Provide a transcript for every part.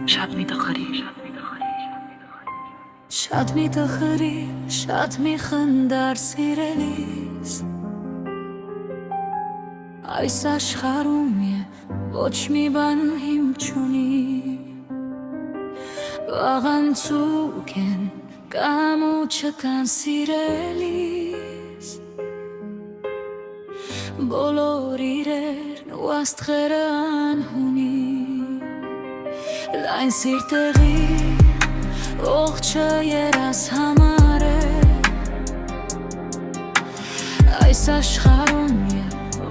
Շատ մի տխրի, շատ մի տխրի, շատ մի խնդար սիրելիս Այս աշխարհում ոչ մի բան հիմ չունի Աղանցուկ են կամ ու չկան սիրելիս Բոլոր իրերն ու աստղերը անհունի Լայն սիրտեղի Ողջը երաս համար է Այս աշխարհում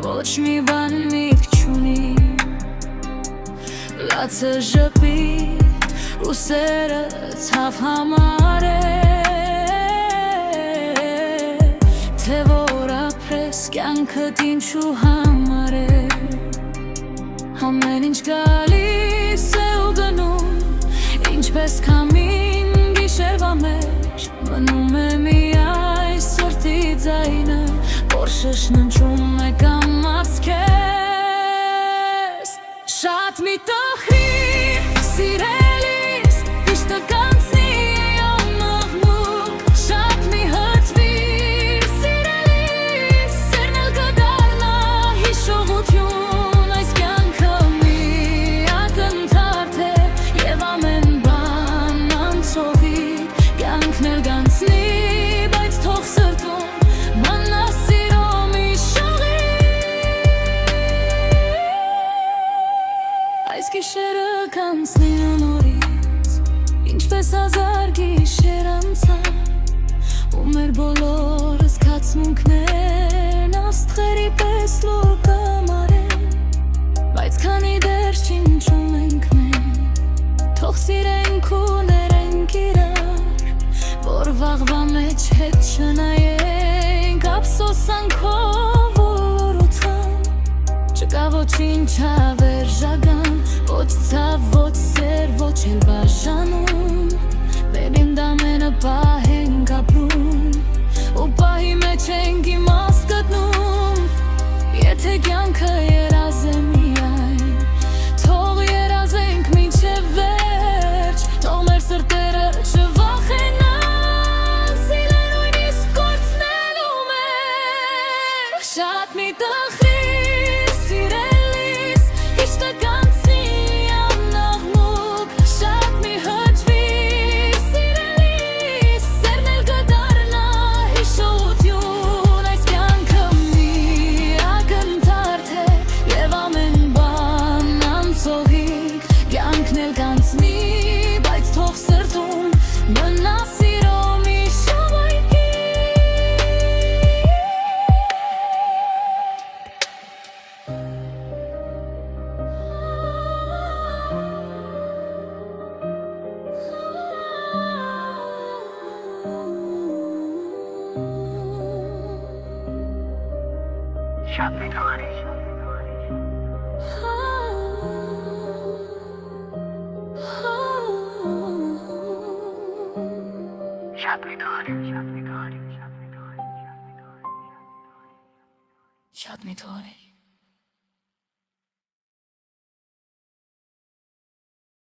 ոչ մի բան միտք չունի Լացը ժպիտ ու սերը ցավ համար է Թե որ ապրես կյանքդ ինչու համար է Ամեն ինչ գալիս է ու գնում Ինչպես քամին գիշերվա մեջ Մնում է միայն սրտի ձայնը Որ շշնջում է կամաց քեզ Շատ մի տխրի սիրելիս Միշտը կանցնի անմղմուկ Շատ մի հրթվիր սիրելիս Սերն էլ կդառնա հիշողություն Այս կյանքը մի ակնթարթ է Եվ ամեն բան անցողիկ Կյանքն էլ կանցնի բայց թող սրտում Մնա սիրո մի շողիկ Այս գիշերը կանցնի անորից Ինչպես հազար գիշեր անցավ Ու մեր բոլոր զգացմունքներն Աստղերի պես լուր կամարեն Բայց քանի դեռ չնչում ենք մենք Թող սիրենք ու ներենք իրար Որ վաղվա մեջ հետ չնայենք Ափսոսանքով ու լորությամբ Չկա ոչինչ հավերժական Ոչ ցավ, ոչ սեր, ոչ էլ բաժանում Վերին դամենը պահ ենք ապրում Ու պահի մեջ ենք իմաստ գտնում Եթե կյանքը երազ է միայն Թող երազենք մինչև վերջ Թող մեր սրտերը չվախենան Սիրել նույնիսկ կորցնելու մեջ Շատ մի տխրի սիրելիս Հիշտը կանցնի անաղմուկ Շատ մի հրթվիր սիրելիս Սերն էլ կդառնա հիշողություն Այս կյանքը մի ակնթարթ է Եվ ամեն բան անցողիկ Կյանքն էլ կանցնի բայց թող սրտում Մնա սիրո մի շողայքի շատ մի տխրի Շատ մի տխրի Շատ մի տխրի